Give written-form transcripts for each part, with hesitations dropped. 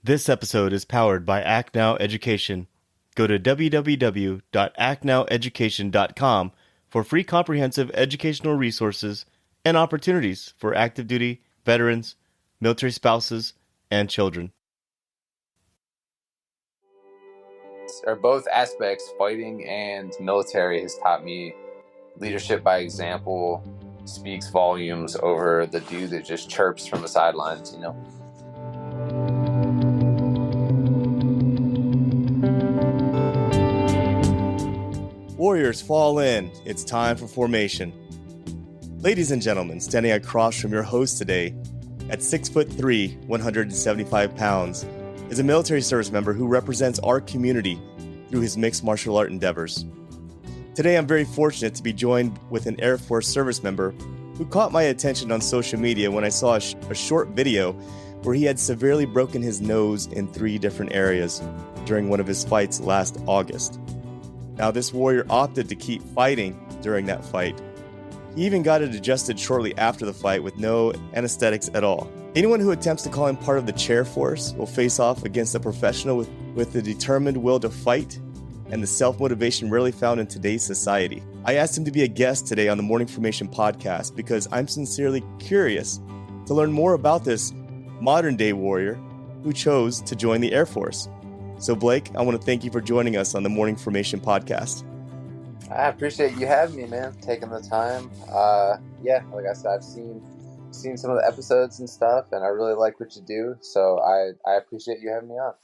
This episode is powered by Act Now Education. Go to www.actnoweducation.com for free comprehensive educational resources and opportunities for active duty, veterans, military spouses, and children. Or both aspects, fighting and military, has taught me leadership by example, speaks volumes over the dude that just chirps from the sidelines, Warriors, fall in. It's time for formation. Ladies and gentlemen, standing across from your host today, at 6'3", 175 pounds, is a military service member who represents our community through his mixed martial art endeavors. Today, I'm very fortunate to be joined with an Air Force service member who caught my attention on social media when I saw a short video where he had severely broken his nose in 3 different areas during one of his fights last August. Now, this warrior opted to keep fighting during that fight. He even got it adjusted shortly after the fight with no anesthetics at all. Anyone who attempts to call him part of the chair force will face off against a professional with the determined will to fight and the self-motivation rarely found in today's society. I asked him to be a guest today on the Morning Formation podcast because I'm sincerely curious to learn more about this modern-day warrior who chose to join the Air Force. So Blake, I want to thank you for joining us on the Morning Formation podcast. I appreciate you having me, man. Taking the time. Like I said, I've seen some of the episodes and stuff, and I really like what you do. So I appreciate you having me on.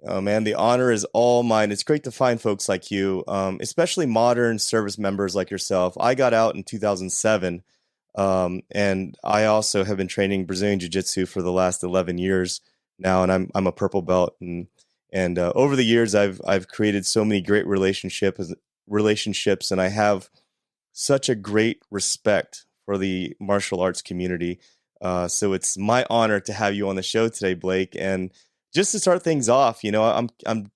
Oh man, the honor is all mine. It's great to find folks like you, especially modern service members like yourself. I got out in 2007, and I also have been training Brazilian Jiu-Jitsu for the last 11 years now, and I'm a purple belt. And over the years, I've created so many great relationships, and I have such a great respect for the martial arts community. So it's my honor to have you on the show today, Blake. And just to start things off, I'm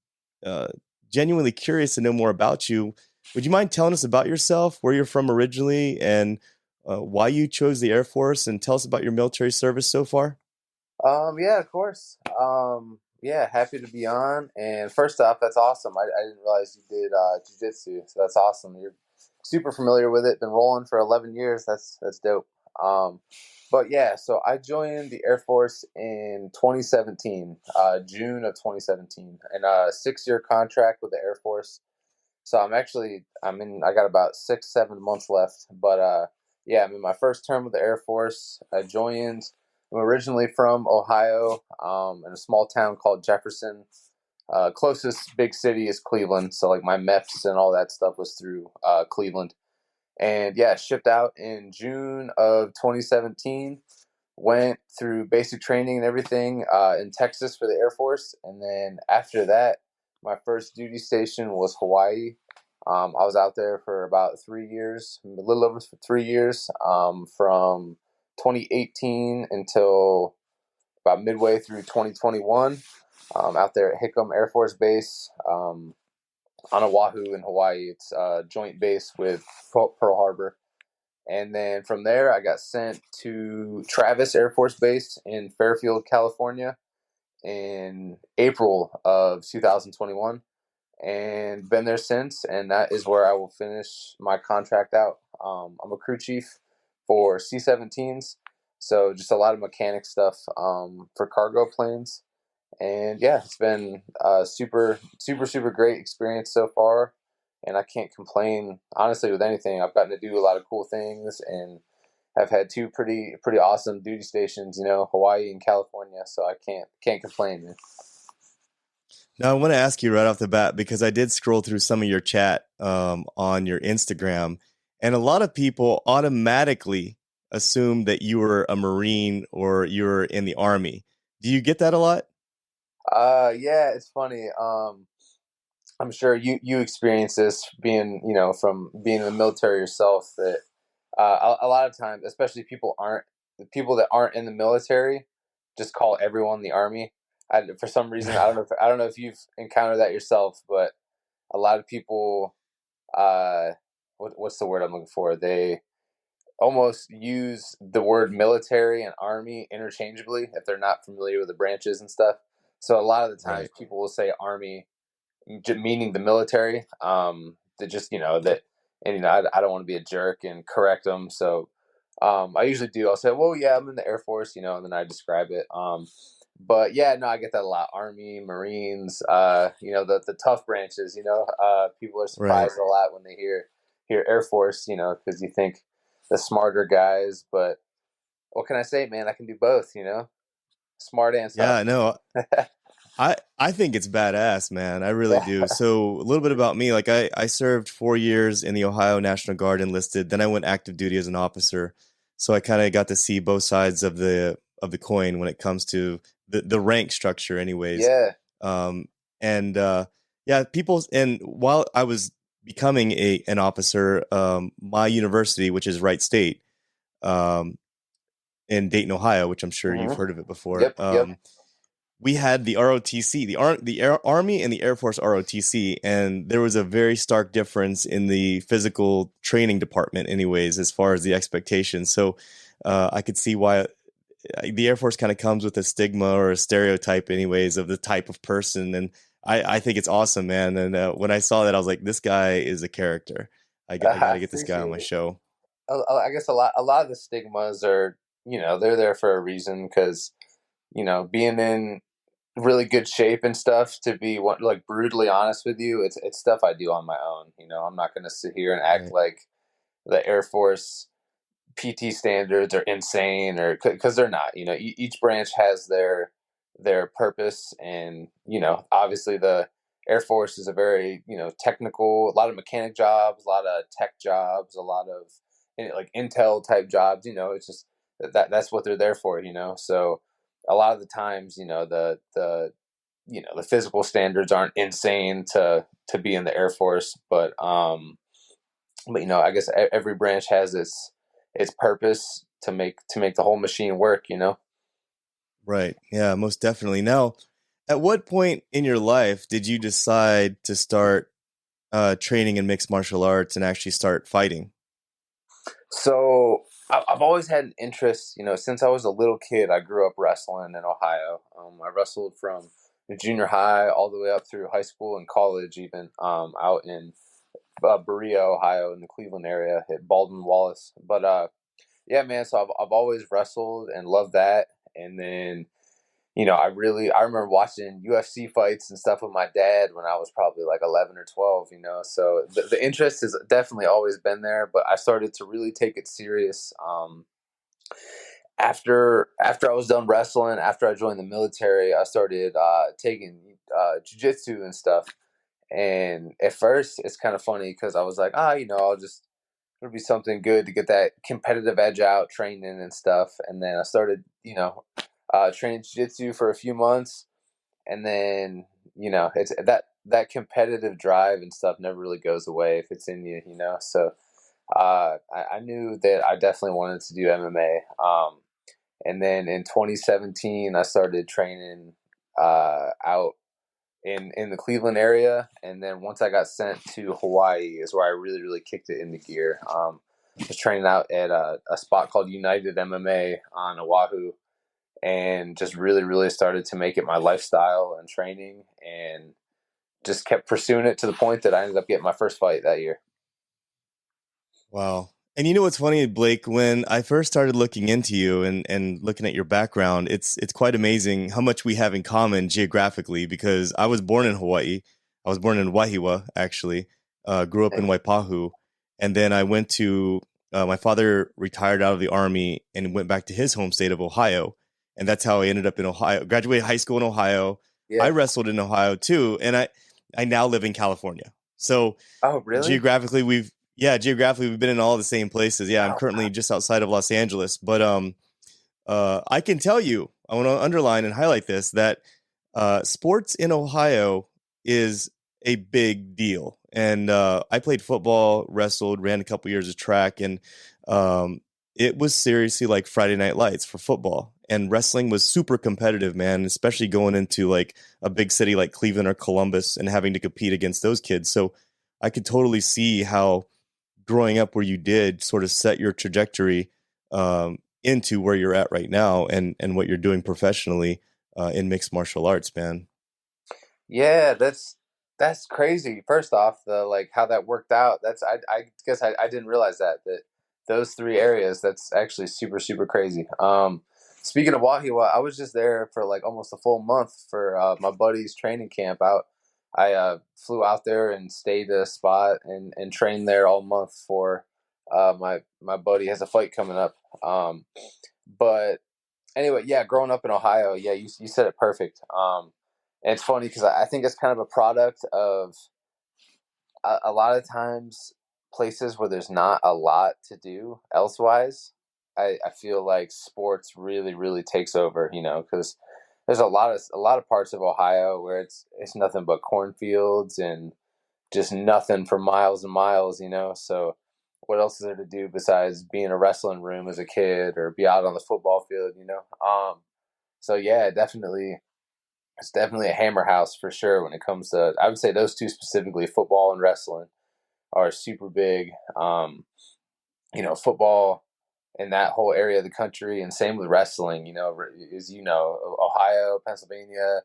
genuinely curious to know more about you. Would you mind telling us about yourself, where you're from originally, and why you chose the Air Force, and tell us about your military service so far? Yeah, of course. Happy to be on. And first off, that's awesome. I didn't realize you did jiu-jitsu, so that's awesome. You're super familiar with it. Been rolling for 11 years. That's dope. So I joined the Air Force in 2017, June of 2017, and a 6-year contract with the Air Force. So I got about 6-7 months left. But I'm in my first term with the Air Force. I'm originally from Ohio, in a small town called Jefferson. Closest big city is Cleveland. So like my MEPS and all that stuff was through Cleveland. And shipped out in June of 2017. Went through basic training and everything in Texas for the Air Force. And then after that, my first duty station was Hawaii. I was out there for about 3 years, a little over 3 years, from 2018 until about midway through 2021, out there at Hickam Air Force Base on Oahu in Hawaii. It's a joint base with Pearl Harbor. And then from there, I got sent to Travis Air Force Base in Fairfield, California in April of 2021, and been there since. And that is where I will finish my contract out. I'm a crew chief for C-17s, so just a lot of mechanic stuff for cargo planes. And it's been a super, super, super great experience so far. And I can't complain, honestly, with anything. I've gotten to do a lot of cool things and have had 2 pretty awesome duty stations, Hawaii and California. So I can't complain, man. Now, I want to ask you right off the bat, because I did scroll through some of your chat on your Instagram, and a lot of people automatically assume that you were a Marine or you were in the Army. Do you get that a lot? It's funny. I'm sure you experience this being, from being in the military yourself, that a lot of times, especially people that aren't in the military, just call everyone the Army. For some reason, I don't know if you've encountered that yourself, but a lot of people, what's the word I'm looking for? almost use the word military and army interchangeably if they're not familiar with the branches and stuff. So a lot of the times Right. people will say army meaning the military. That just that, and I don't want to be a jerk and correct them. So I usually do. I'll say, well, yeah, I'm in the Air Force, and then I describe it. But yeah, no, I get that a lot. Army, Marines, the tough branches. People are Right. surprised a lot when they hear Air Force. Because you think the smarter guys, but what can I say, man? I can do both. Smart and tough. Yeah, no, I think it's badass, man. I really do. So a little bit about me, like I served 4 years in the Ohio National Guard enlisted. Then I went active duty as an officer. So I kind of got to see both sides of the coin when it comes to the rank structure, anyways. Yeah. Um, and yeah, people. And while I was becoming an officer, my university, which is Wright State, um, in Dayton, Ohio, which I'm sure you've Hmm. heard of it before. Yep. Yep. We had the ROTC, the Army and the Air Force ROTC, and there was a very stark difference in the physical training department, anyways, as far as the expectations. So I could see why the Air Force kind of comes with a stigma or a stereotype, anyways, of the type of person, and I think it's awesome, man. And when I saw that, I was like, this guy is a character. I got I to get this guy on appreciate my it. show. I guess a lot of the stigmas are, they're there for a reason because being in really good shape and stuff. To be like brutally honest with you, it's stuff I do on my own. I'm not going to sit here and act Right. like the Air Force PT standards are insane, or because they're not. Each branch has their purpose, and obviously the Air Force is a very technical, a lot of mechanic jobs, a lot of tech jobs, a lot of like intel type jobs. It's just that's what they're there for. So a lot of the times, the physical standards aren't insane to be in the Air Force, but I guess every branch has its purpose to make the whole machine work. Right. Yeah, most definitely. Now, at what point in your life did you decide to start training in mixed martial arts and actually start fighting? So I've always had an interest. Since I was a little kid. I grew up wrestling in Ohio. I wrestled from junior high all the way up through high school and college, even out in Berea, Ohio, in the Cleveland area at Baldwin Wallace. But yeah, man. So I've always wrestled and loved that. And then I remember watching UFC fights and stuff with my dad when I was probably like 11 or 12. So the interest has definitely always been there. But I started to really take it serious after I was done wrestling. After I joined the military, I started taking jujitsu and stuff. And at first, it's kind of funny because I was like, I'll just it'll be something good to get that competitive edge out, training and stuff. And then I started, training jiu-jitsu for a few months, and then it's that competitive drive and stuff never really goes away if it's in you. So I knew that I definitely wanted to do MMA. And then in 2017, I started training out in the Cleveland area, and then once I got sent to Hawaii is where I really really kicked it into gear. I was training out at a spot called United MMA on Oahu, and just really really started to make it my lifestyle and training, and just kept pursuing it to the point that I ended up getting my first fight that year. Wow. And you know what's funny, Blake? When I first started looking into you and looking at your background, it's quite amazing how much we have in common geographically. Because I was born in Hawaii, I was born in Wahiwa, actually. Grew up in Waipahu, and then I went to my father retired out of the army and went back to his home state of Ohio, and that's how I ended up in Ohio. Graduated high school in Ohio. I Yeah. wrestled in Ohio too, and I now live in California. So Oh, really? geographically, geographically we've been in all the same places. Yeah, I'm Oh, currently just outside of Los Angeles, but I can tell you, I want to underline and highlight this, that sports in Ohio is a big deal. And I played football, wrestled, ran a couple years of track, and um, it was seriously like Friday Night Lights for football. And wrestling was super competitive, man, especially going into like a big city like Cleveland or Columbus and having to compete against those kids. So I could totally see how growing up where you did sort of set your trajectory into where you're at right now and what you're doing professionally in mixed martial arts, man. Yeah, that's crazy. First off, the like how that worked out. I guess I didn't realize that those three areas. That's actually super super crazy. Speaking of Wahiwa, I was just there for like almost a full month for my buddy's training camp out. I flew out there and stayed at a spot and trained there all month for my buddy has a fight coming up. But anyway, yeah, growing up in Ohio, yeah, you said it perfect. And it's funny because I think it's kind of a product of a lot of times places where there's not a lot to do elsewise. I feel like sports really really takes over, because there's a lot of parts of Ohio where it's nothing but cornfields and just nothing for miles and miles. So what else is there to do besides be in a wrestling room as a kid or be out on the football field? So yeah, definitely it's definitely a hammer house for sure when it comes to, I would say those two specifically, football and wrestling, are super big. Football in that whole area of the country, and same with wrestling. As Ohio, Pennsylvania,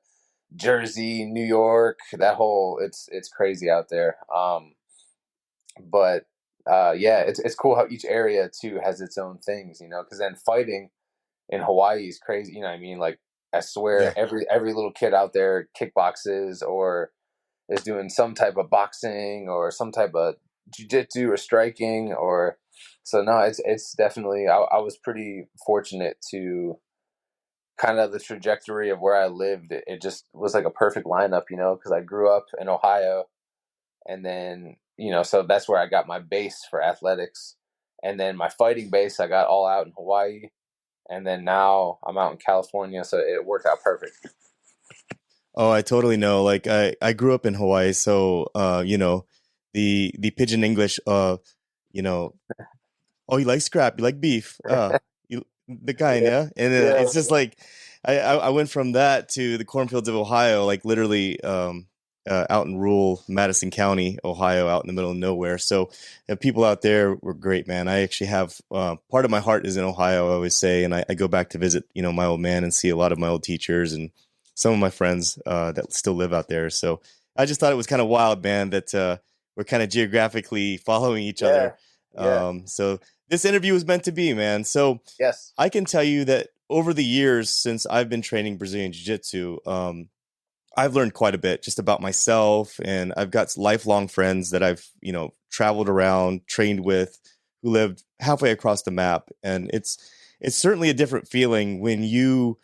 Jersey, New York, that whole it's crazy out there. But yeah, it's cool how each area too has its own things. Because then fighting in Hawaii is crazy. You know what I mean? Like I Yeah. swear every little kid out there kickboxes or is doing some type of boxing or some type of jiu-jitsu or striking or so no, it's definitely I was pretty fortunate to kind of the trajectory of where I lived. It just was like a perfect lineup, because I grew up in Ohio and then, so that's where I got my base for athletics. And then my fighting base I got all out in Hawaii, and then now I'm out in California, so it worked out perfect. Oh, I totally know. Like I grew up in Hawaii, so the pidgin English, you know, oh, you like scrap, you like beef, you the kind, Yeah, yeah. And yeah, it's just like I went from that to the cornfields of Ohio, like literally out in rural Madison County, Ohio, out in the middle of nowhere. So people out there were great, man. I actually have part of my heart is in Ohio, I always say, and I go back to visit, my old man and see a lot of my old teachers and some of my friends that still live out there. So I just thought it was kind of wild, man, that we're kind of geographically following each yeah, other. yeah. So this interview was meant to be, man. So Yes. I can tell you that over the years since I've been training Brazilian Jiu Jitsu, I've learned quite a bit just about myself, and I've got lifelong friends that I've traveled around, trained with, who lived halfway across the map, and it's certainly a different feeling when you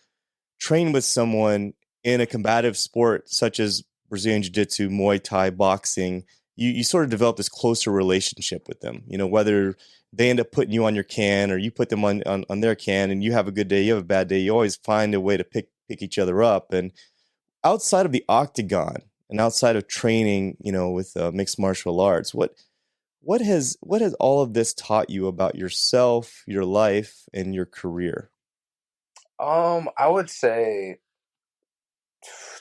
train with someone in a combative sport such as Brazilian Jiu Jitsu, Muay Thai, boxing. You sort of develop this closer relationship with them. Whether they end up putting you on your can or you put them on their can, and you have a good day, you have a bad day, you always find a way to pick each other up. And outside of the octagon and outside of training, with mixed martial arts, what has all of this taught you about yourself, your life, and your career? I would say,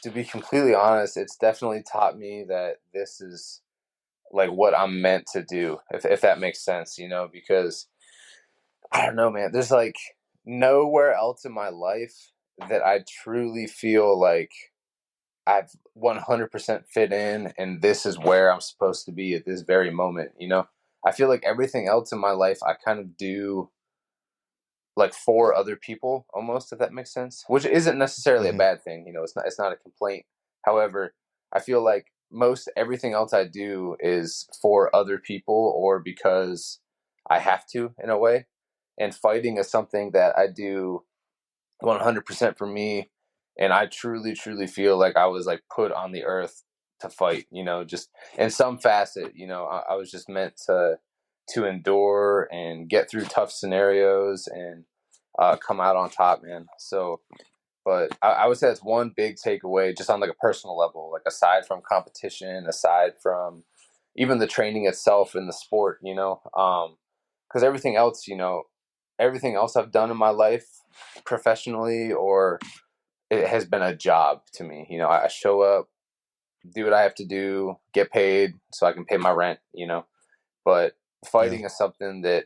to be completely honest, it's definitely taught me that this is like what I'm meant to do, if that makes sense, because I don't know, man. There's like nowhere else in my life that I truly feel like I've 100% fit in, and this is where I'm supposed to be at this very moment. I feel like everything else in my life I kind of do like for other people almost, if that makes sense, which isn't necessarily a Hmm. bad thing. It's not a complaint. However, I feel like most everything else I do is for other people or because I have to, in a way. And fighting is something that I do 100% for me, and I truly truly feel like I was like put on the earth to fight, just in some facet. I was just meant to endure and get through tough scenarios and come out on top, man. So, but I would say that's one big takeaway, just on like a personal level, like aside from competition, aside from even the training itself in the sport, because everything else I've done in my life, professionally, or it has been a job to me. I show up, do what I have to do, get paid so I can pay my rent. But Yeah. fighting is something that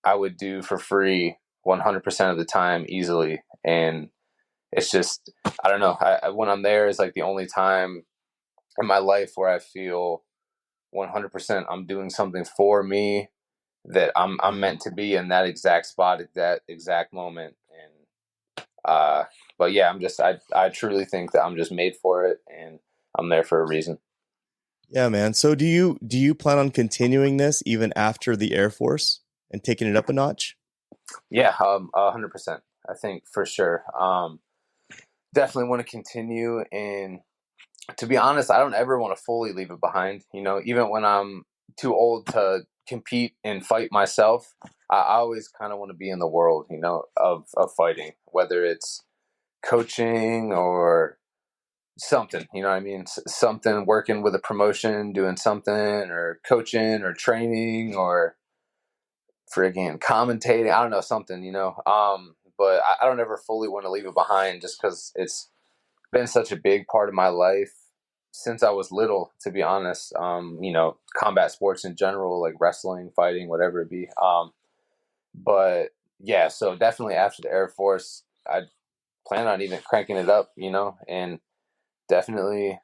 I would do for free 100% of the time easily. And it's just, I don't know. When I'm there is like the only time in my life where I feel 100% I'm doing something for me, that I'm Mm. meant to be in that exact spot at that exact moment. And but yeah, I truly think that I'm just made for it, and I'm there for a reason. Yeah, man. So do you plan on continuing this even after the Air Force and taking it up a notch? Yeah, 100%. I think for sure. Definitely want to continue, and to be honest, I don't ever want to fully leave it behind. You know, even when I'm too old to compete and fight myself, I always kind of want to be in the world, you know, of fighting, whether it's coaching or something, you know what I mean? Something, working with a promotion, doing something, or coaching or training or friggin' commentating. I don't know, something, you know. But I don't ever fully want to leave it behind, just because it's been such a big part of my life since I was little, to be honest. You know, combat sports in general, like wrestling, fighting, whatever it be. But yeah, so definitely after the Air Force, I plan on even cranking it up, you know, and definitely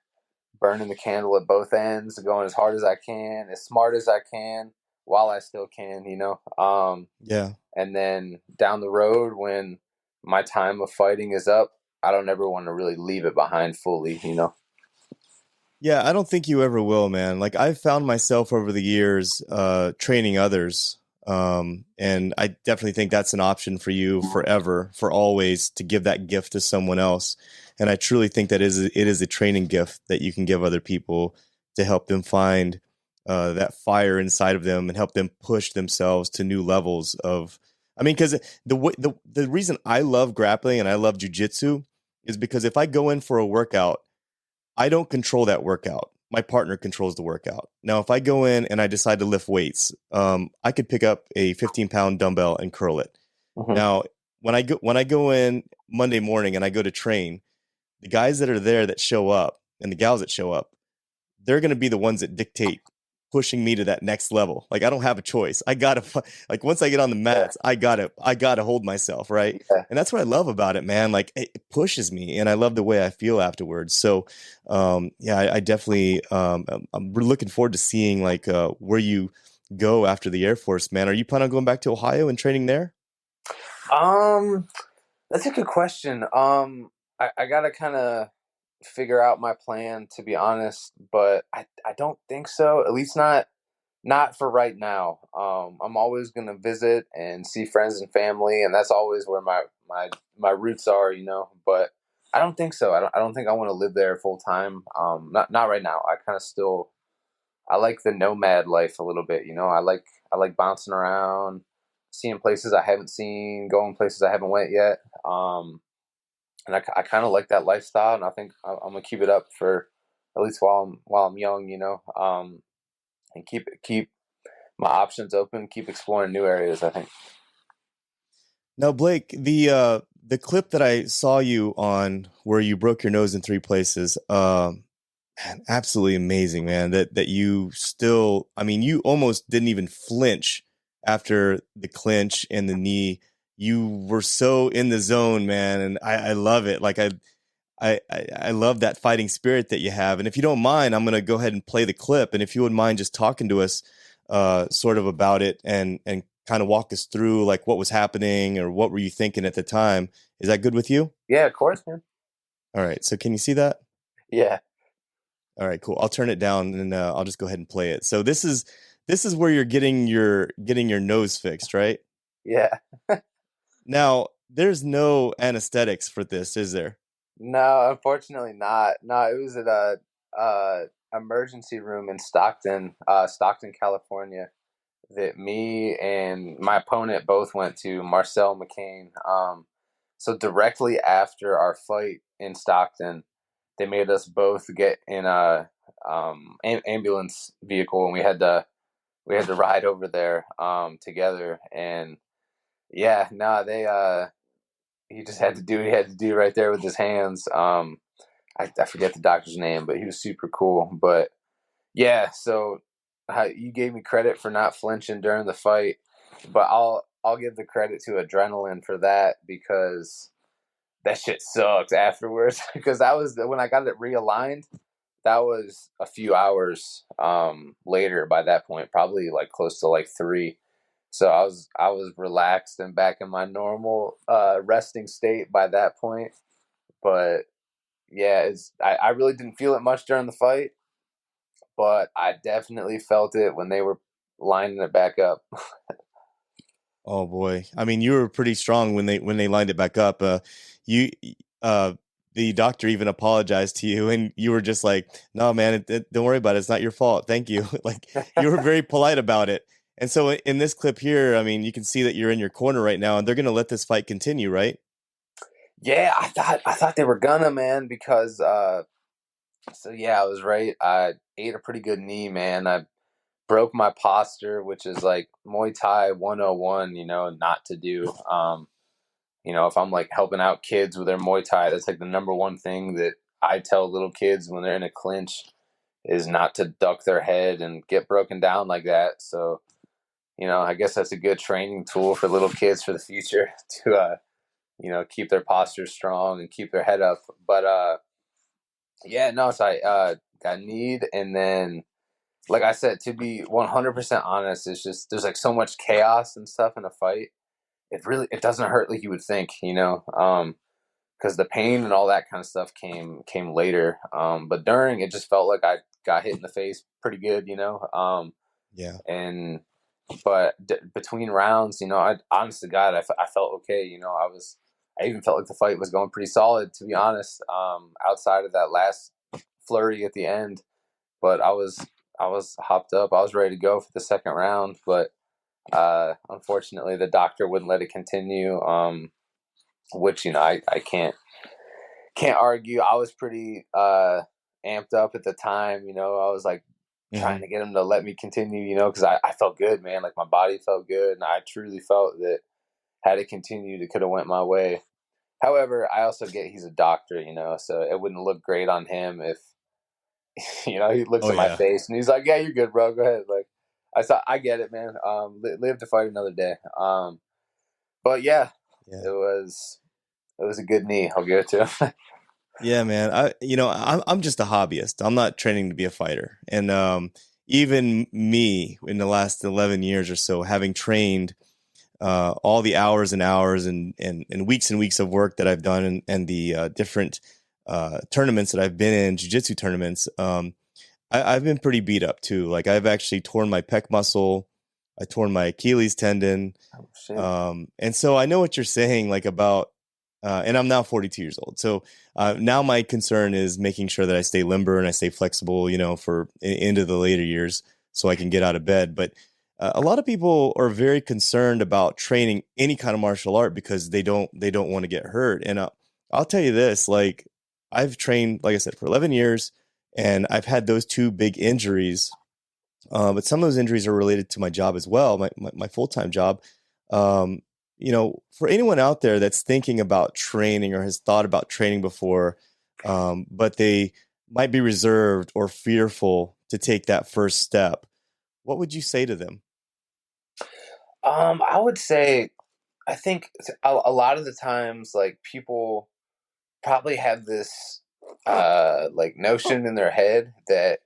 burning the candle at both ends, going as hard as I can, as smart as I can, while I still can, you know. Yeah. And then down the road, when my time of fighting is up, I don't ever want to really leave it behind fully, you know. Yeah, I don't think you ever will, man. Like I've found myself over the years training others. And I definitely think that's an option for you forever, for always, to give that gift to someone else. And I truly think that it is a training gift that you can give other people to help them find that fire inside of them and help them push themselves to new levels of. I mean, because the reason I love grappling and I love jujitsu is because if I go in for a workout, I don't control that workout. My partner controls the workout. Now, if I go in and I decide to lift weights, I could pick up a 15-pound dumbbell and curl it. Mm-hmm. Now, when I go in Monday morning and I go to train, the guys that are there that show up and the gals that show up, they're going to be the ones that dictate pushing me to that next level. Like I don't have a choice. I got to like once I get on the Yeah, mats, I got to hold myself, right? yeah. And that's what I love about it, man. Like it pushes me and I love the way I feel afterwards. So, yeah, I definitely I'm looking forward to seeing like where you go after the Air Force, man. Are you planning on going back to Ohio and training there? Um, that's a good question. I gotta kind of figure out my plan, to be honest, but I don't think so. At least not for right now. I'm always gonna visit and see friends and family, and that's always where my roots are, you know. But I don't think so. I don't think I want to live there full time. Not right now. I kind of still, I like the nomad life a little bit, you know. I like bouncing around, seeing places I haven't seen, going places I haven't went yet. And I kind of like that lifestyle, and I think I'm gonna keep it up for at least while I'm young, you know. And keep my options open, keep exploring new areas, I think. Now, Blake, the clip that I saw you on where you broke your nose in three places, man, absolutely amazing, man. That you still, I mean, you almost didn't even flinch after the clinch and the knee. You were so in the zone, man, and I love it. Like I love that fighting spirit that you have. And if you don't mind, I'm gonna go ahead and play the clip. And if you wouldn't mind just talking to us, sort of about it and kind of walk us through like what was happening or what were you thinking at the time. Is that good with you? Yeah, of course, man. All right. So can you see that? Yeah, All right, cool. I'll turn it down and I'll just go ahead and play it. So this is where you're getting your nose fixed, right? yeah. Now, there's no anesthetics for this, is there? No, unfortunately not. No, it was at a emergency room in Stockton, California, that me and my opponent both went to, Marcel McCain. So directly after our fight in Stockton, they made us both get in a ambulance vehicle, and we had to ride over there together. And yeah, no, they he just had to do what he had to do right there with his hands. I forget the doctor's name, but he was super cool. But yeah, so how you gave me credit for not flinching during the fight, but I'll give the credit to adrenaline for that, because that shit sucks afterwards. Because that was when I got it realigned. That was a few hours later by that point, probably like close to like 3. So I was relaxed and back in my normal resting state by that point. But yeah, I really didn't feel it much during the fight, but I definitely felt it when they were lining it back up. Oh boy. I mean, you were pretty strong when they lined it back up. You uh the doctor even apologized to you and you were just like, "No, man, don't worry about it. It's not your fault. Thank you." Like you were very polite about it. And so in this clip here, I mean, you can see that you're in your corner right now and they're going to let this fight continue, right? Yeah, I thought they were gonna, man, because so yeah, I was right. I ate a pretty good knee, man. I broke my posture, which is like Muay Thai 101, not to do. If I'm like helping out kids with their Muay Thai, that's like the number one thing that I tell little kids when they're in a clinch is not to duck their head and get broken down like that. So, I guess that's a good training tool for little kids for the future to, keep their posture strong and keep their head up. But, yeah, no, so I got kneed. And then, like I said, to be 100% honest, it's just, there's like so much chaos and stuff in a fight. It doesn't hurt like you would think, because the pain and all that kind of stuff came later. But during, it just felt like I got hit in the face pretty good, Yeah. and but between rounds, I honest to God, I felt okay. I even felt like the fight was going pretty solid, to be honest. Outside of that last flurry at the end, but I was hopped up. I was ready to go for the second round, but unfortunately, the doctor wouldn't let it continue. Which I can't argue. I was pretty amped up at the time. I was like trying Hmm. to get him to let me continue. Because I felt good, man. Like my body felt good, and I truly felt that had it continued, it could have went my way. However, I also get he's a doctor, so it wouldn't look great on him if he looks Oh at my yeah. face and he's like, "Yeah, you're good, bro. Go ahead." Like I get it, man. Live to fight another day. But yeah, Yeah. it was a good knee. I'll give it to him. Yeah, man. I'm just a hobbyist. I'm not training to be a fighter. And even me in the last 11 years or so, having trained all the hours and hours and weeks and weeks of work that I've done and the different tournaments that I've been in, jiu-jitsu tournaments, I've been pretty beat up too. Like I've actually torn my pec muscle, I torn my Achilles tendon, Oh shit. and so I know what you're saying, like about, and I'm now 42 years old. So now my concern is making sure that I stay limber and I stay flexible, for into the later years, so I can get out of bed. But a lot of people are very concerned about training any kind of martial art because they don't want to get hurt. And I'll tell you this, like I've trained, like I said, for 11 years, and I've had those two big injuries, but some of those injuries are related to my job as well, my full time job. Um, for anyone out there that's thinking about training or has thought about training before, but they might be reserved or fearful to take that first step, what would you say to them? I would say I think a lot of the times, like people probably have this like notion in their head that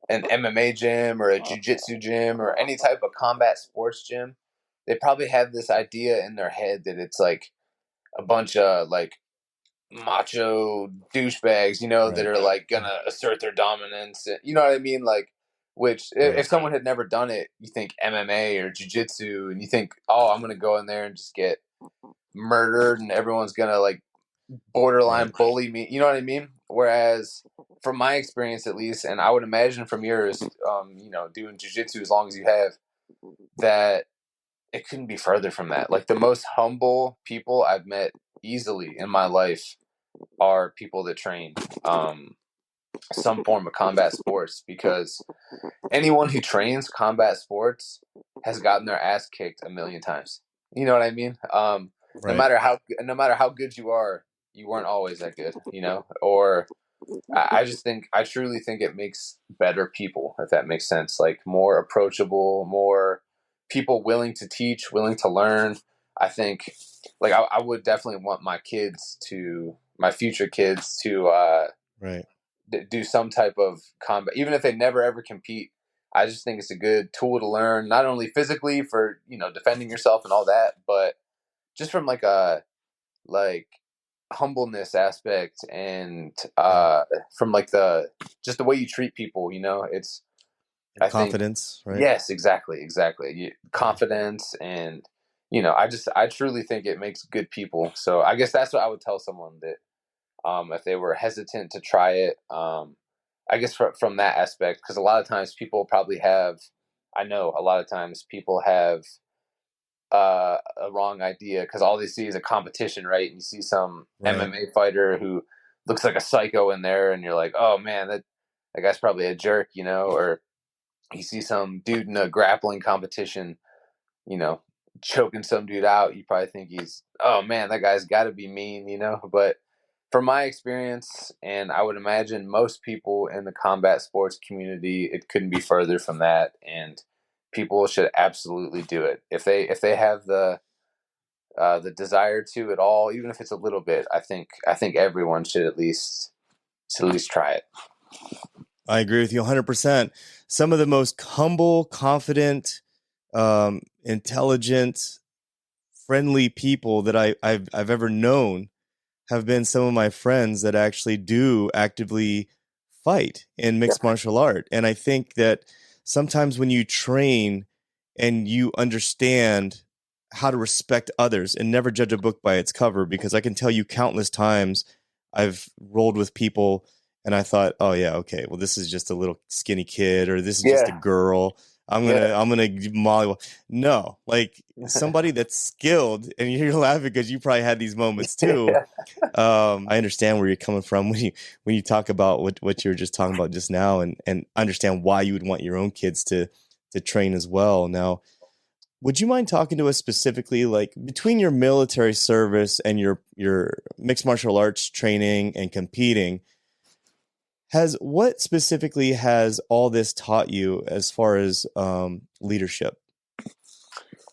an MMA gym or a jiu-jitsu gym or any type of combat sports gym, they probably have this idea in their head that it's like a bunch of like macho douchebags, that Right, are like gonna assert their dominance. You know what I mean? Like, which right, if someone had never done it, you think MMA or jujitsu, and you think, oh, I'm gonna go in there and just get murdered, and everyone's gonna like borderline right. bully me. You know what I mean? Whereas, from my experience at least, and I would imagine from yours, doing jujitsu as long as you have, that it couldn't be further from that. Like the most humble people I've met easily in my life are people that train some form of combat sports, because anyone who trains combat sports has gotten their ass kicked a million times. You know what I mean? No Right. matter how good you are, you weren't always that good. Or I truly think it makes better people, if that makes sense. Like more approachable, more people willing to teach, willing to learn. I think, like, I would definitely want my future kids to Right. do some type of combat, even if they never ever compete. I just think it's a good tool to learn, not only physically for defending yourself and all that, but just from like a like humbleness aspect and Yeah. from like the just the way you treat people. It's And I think confidence, right? yes, exactly. Yeah. Confidence and I truly think it makes good people. So I guess that's what I would tell someone that if they were hesitant to try it. I guess from that aspect, because a lot of times people probably have, I know a lot of times people have a wrong idea because all they see is a competition, right? And you see some Right. MMA fighter who looks like a psycho in there, and you're like, oh man, that guy's probably a jerk, or you see some dude in a grappling competition, you know, choking some dude out, you probably think oh man, that guy's got to be mean. But from my experience, and I would imagine most people in the combat sports community, it couldn't be further from that. And people should absolutely do it if they have the desire to at all, even if it's a little bit. I think everyone should at least try it. I agree with you 100%. Some of the most humble, confident, intelligent, friendly people that I've ever known have been some of my friends that actually do actively fight in Yeah, mixed martial art. And I think that sometimes when you train and you understand how to respect others and never judge a book by its cover, because I can tell you countless times I've rolled with people and I thought, oh yeah, okay, well this is just a little skinny kid or this is just a yeah, girl. yeah. I'm gonna molly. No, like somebody that's skilled, and you're laughing because you probably had these moments too. Yeah. I understand where you're coming from when you talk about what you were just talking about just now, and understand why you would want your own kids to train as well. Now, would you mind talking to us specifically, like between your military service and your mixed martial arts training and competing? What specifically has all this taught you as far as leadership?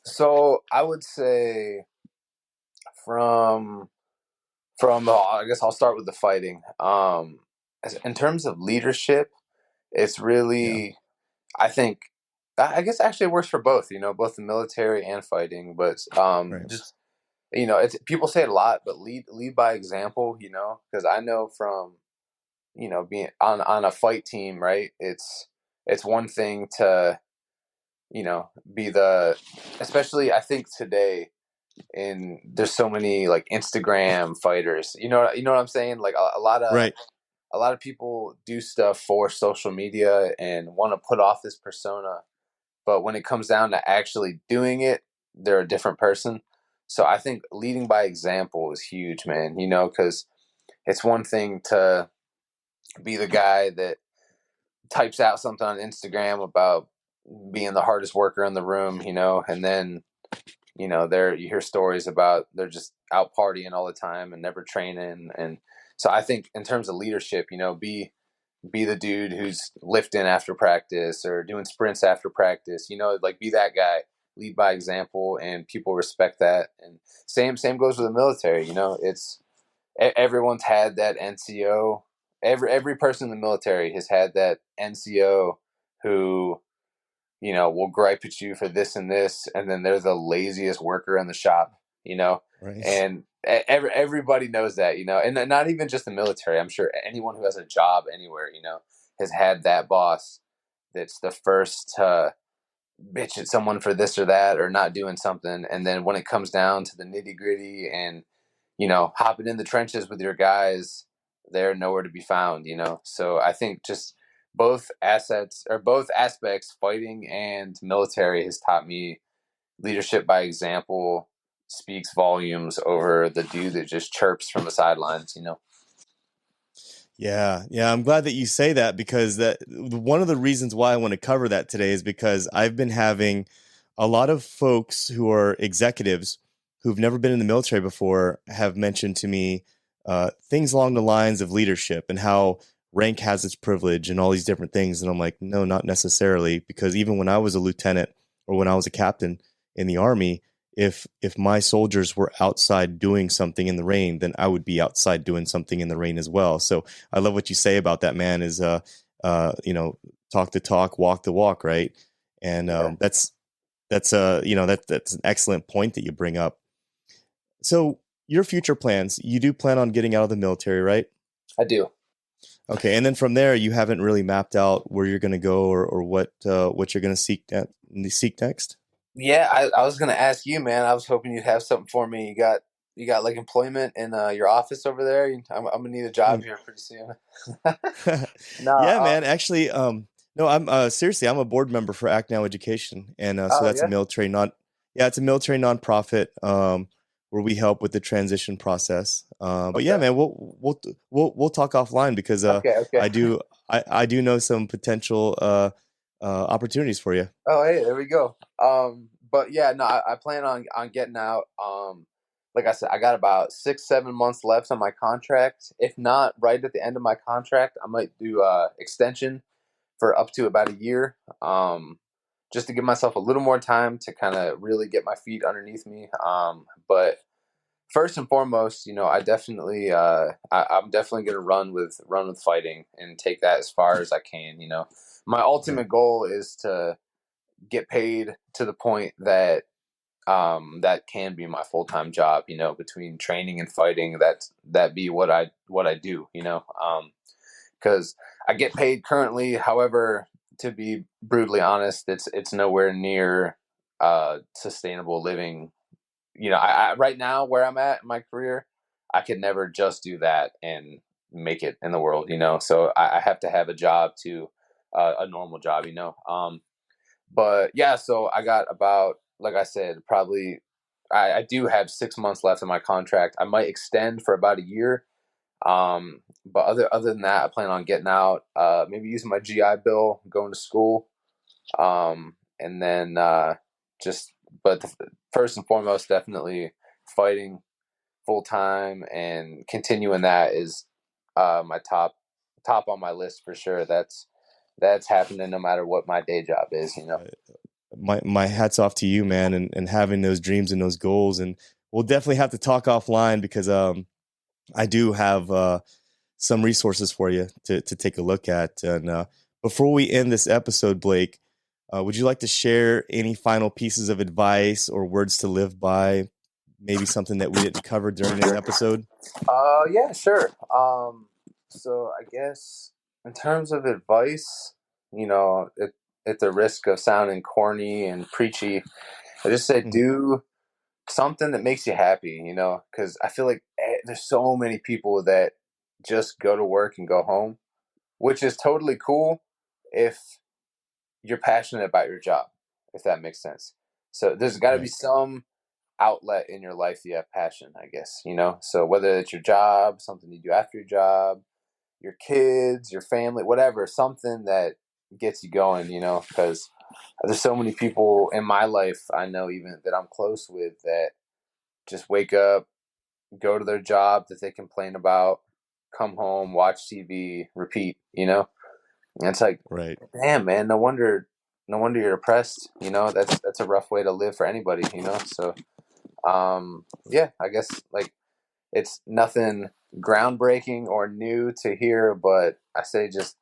So I would say from I guess I'll start with the fighting. In terms of leadership, it's Yeah, really, I think, I guess actually it works for both. Both the military and fighting. But right, just it's people say it a lot, but lead by example. Because I know from being on a fight team, right? It's one thing to be especially I think today, and there's so many like Instagram fighters. You know what I'm saying? Like right, a lot of people do stuff for social media and want to put off this persona, but when it comes down to actually doing it, they're a different person. So I think leading by example is huge, man. Because it's one thing to be the guy that types out something on Instagram about being the hardest worker in the room, and then there you hear stories about they're just out partying all the time and never training. And so I think in terms of leadership, be the dude who's lifting after practice or doing sprints after practice, like be that guy, lead by example, and people respect that. And same goes with the military. It's everyone's had that NCO. Every person in the military has had that NCO who will gripe at you for this and this, and then they're the laziest worker in the shop, right. and everybody knows that, and not even just the military. I'm sure anyone who has a job anywhere, has had that boss that's the first to bitch at someone for this or that or not doing something, and then when it comes down to the nitty gritty and hopping in the trenches with your guys, they're nowhere to be found. So I think just both aspects, fighting and military, has taught me leadership by example speaks volumes over the dude that just chirps from the sidelines. Yeah, yeah. I'm glad that you say that because that one of the reasons why I want to cover that today is because I've been having a lot of folks who are executives who've never been in the military before have mentioned to me things along the lines of leadership and how rank has its privilege and all these different things. And I'm like, no, not necessarily, because even when I was a lieutenant or when I was a captain in the Army, if my soldiers were outside doing something in the rain, then I would be outside doing something in the rain as well. So I love what you say about that, man. Is talk the talk, walk the walk, right? And Yeah, that's an excellent point that you bring up. So your future plans, you do plan on getting out of the military, right? I do. Okay, and then from there, you haven't really mapped out where you're going to go or what you're going to seek next. Yeah, I was gonna ask you, man. I was hoping you'd have something for me. You got like employment in your office over there. I'm gonna need a job here pretty soon. No, Yeah, man. Actually, no, I'm seriously, I'm a board member for Act Now Education, and so oh that's a yeah, military non, yeah, it's a military nonprofit where we help with the transition process. But yeah, okay, man, we'll talk offline because okay, okay. I do I do know some potential opportunities for you. Oh hey, there we go. But yeah, no, I plan on getting out. Like I said, I got about 6 7 months left on my contract. If not right at the end of my contract, I might do extension for up to about a year. Just to give myself a little more time to kind of really get my feet underneath me. But first and foremost, I'm definitely gonna run with fighting and take that as far as I can. My Right. ultimate goal is to get paid to the point that that can be my full time job. Between training and fighting, that be what I do. Because I get paid currently. However, to be brutally honest, it's nowhere near sustainable living. I right now where I'm at in my career, I could never just do that and make it in the world. So I have to have a job to a normal job. But yeah, so I got about, like I said, probably I do have 6 months left in my contract. I might extend for about a year. But other than that, I plan on getting out, maybe using my GI Bill, going to school, and then just. But first and foremost, definitely fighting full time and continuing that is my top on my list for sure. That's happening no matter what my day job is. Uh, my hats off to you, man, and having those dreams and those goals. And we'll definitely have to talk offline because I do have some resources for you to take a look at. And before we end this episode, Blake, would you like to share any final pieces of advice or words to live by? Maybe something that we didn't cover during this episode. Yeah, sure. So I guess in terms of advice, at the risk of sounding corny and preachy, I just say Mhm. do something that makes you happy. Because I feel like there's so many people that just go to work and go home, which is totally cool if you're passionate about your job, if that makes sense. So there's got to be Right. some outlet in your life that you have passion, I guess. So whether it's your job, something you do after your job, your kids, your family, whatever, something that gets you going, because there's so many people in my life I know even that I'm close with that just wake up, go to their job that they complain about, come home, watch TV, repeat. And it's like, Right. damn, man, no wonder you're depressed. That's a rough way to live for anybody. So, yeah, I guess like it's nothing groundbreaking or new to hear, but I say just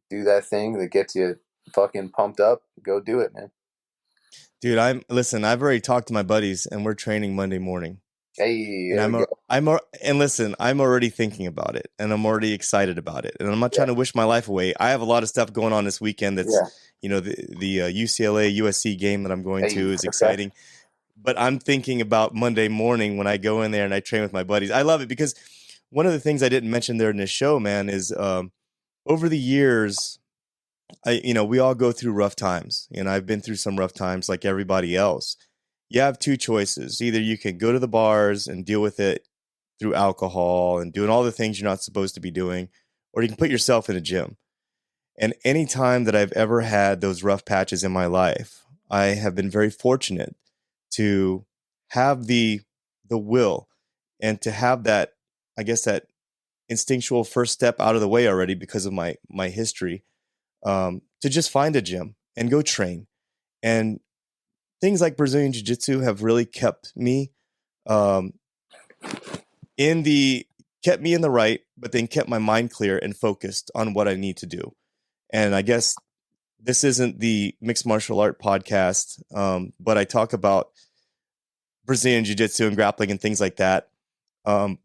do that thing that gets you fucking pumped up. Go do it, man. Dude, listen, I've already talked to my buddies and we're training Monday morning. Hey, And there we go. and listen, I'm already thinking about it and I'm already excited about it. And I'm not Yeah, trying to wish my life away. I have a lot of stuff going on this weekend that's, yeah. the UCLA USC game that I'm going Hey, to is okay. exciting. But I'm thinking about Monday morning when I go in there and I train with my buddies. I love it because one of the things I didn't mention there in this show, man, is over the years, we all go through rough times, and I've been through some rough times like everybody else. You have two choices. Either you can go to the bars and deal with it through alcohol and doing all the things you're not supposed to be doing, or you can put yourself in a gym. And any time that I've ever had those rough patches in my life, I have been very fortunate to have the will and to have that I guess, that instinctual first step out of the way already because of my history, to just find a gym and go train. And things like Brazilian Jiu-Jitsu have really kept me um, kept me in the right, but then kept my mind clear and focused on what I need to do. And I guess this isn't the mixed martial art podcast, but I talk about Brazilian Jiu-Jitsu and grappling and things like that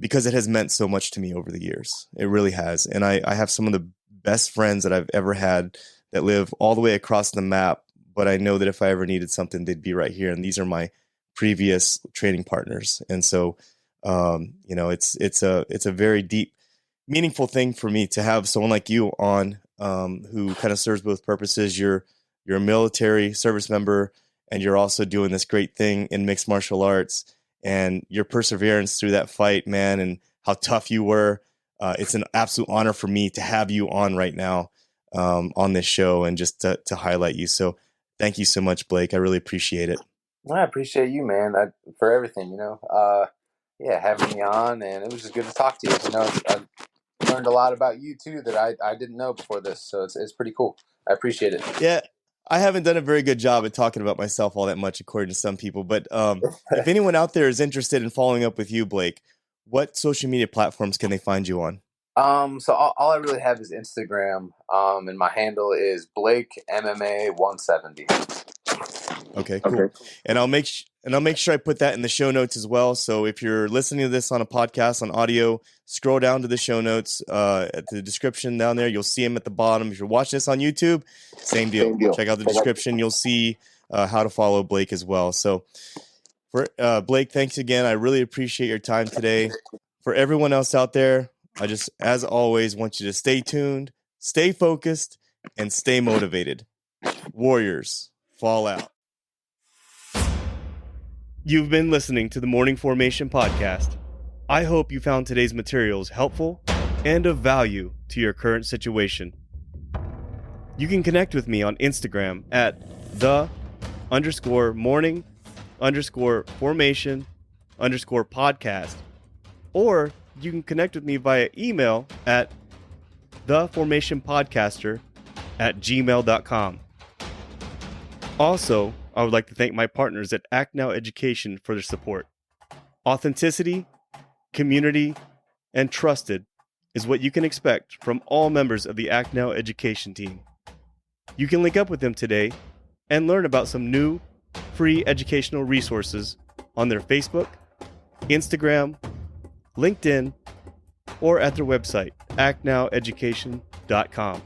because it has meant so much to me over the years. It really has. And I have some of the best friends that I've ever had that live all the way across the map, but I know that if I ever needed something, they'd be right here. And these are my previous training partners. And so, it's a very deep, meaningful thing for me to have someone like you on, who kind of serves both purposes. You're a military service member, and you're also doing this great thing in mixed martial arts, and your perseverance through that fight, man, and how tough you were. It's an absolute honor for me to have you on right now, on this show, and just to highlight you. So thank you so much, Blake. I really appreciate it. Well, I appreciate you, man, for everything, having me on, and it was just good to talk to you. I learned a lot about you too that I didn't know before this, so it's pretty cool. I appreciate it. Yeah, I haven't done a very good job at talking about myself all that much, according to some people. But if anyone out there is interested in following up with you, Blake, what social media platforms can they find you on? So all I really have is Instagram, and my handle is Blake MMA 170. Okay, cool. Okay. And I'll make sure I put that in the show notes as well. So if you're listening to this on a podcast on audio, scroll down to the show notes at the description down there. You'll see them at the bottom. If you're watching this on YouTube, same deal. Check out the description. You'll see how to follow Blake as well. So for Blake, thanks again. I really appreciate your time today. For everyone else out there, I just, as always, want you to stay tuned, stay focused, and stay motivated. Warriors, fall out. You've been listening to the Morning Formation Podcast. I hope you found today's materials helpful and of value to your current situation. You can connect with me on Instagram at the_morning_formation_podcast, or you can connect with me via email at theformationpodcaster@gmail.com. Also, I would like to thank my partners at Act Now Education for their support. Authenticity, community, and trusted is what you can expect from all members of the Act Now Education team. You can link up with them today and learn about some new, free educational resources on their Facebook, Instagram, LinkedIn, or at their website, actnoweducation.com.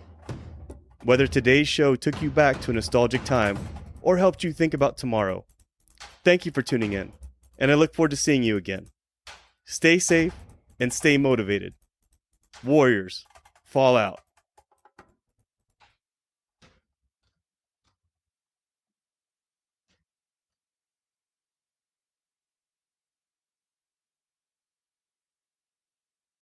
Whether today's show took you back to a nostalgic time or helped you think about tomorrow, thank you for tuning in, and I look forward to seeing you again. Stay safe and stay motivated. Warriors, fall out.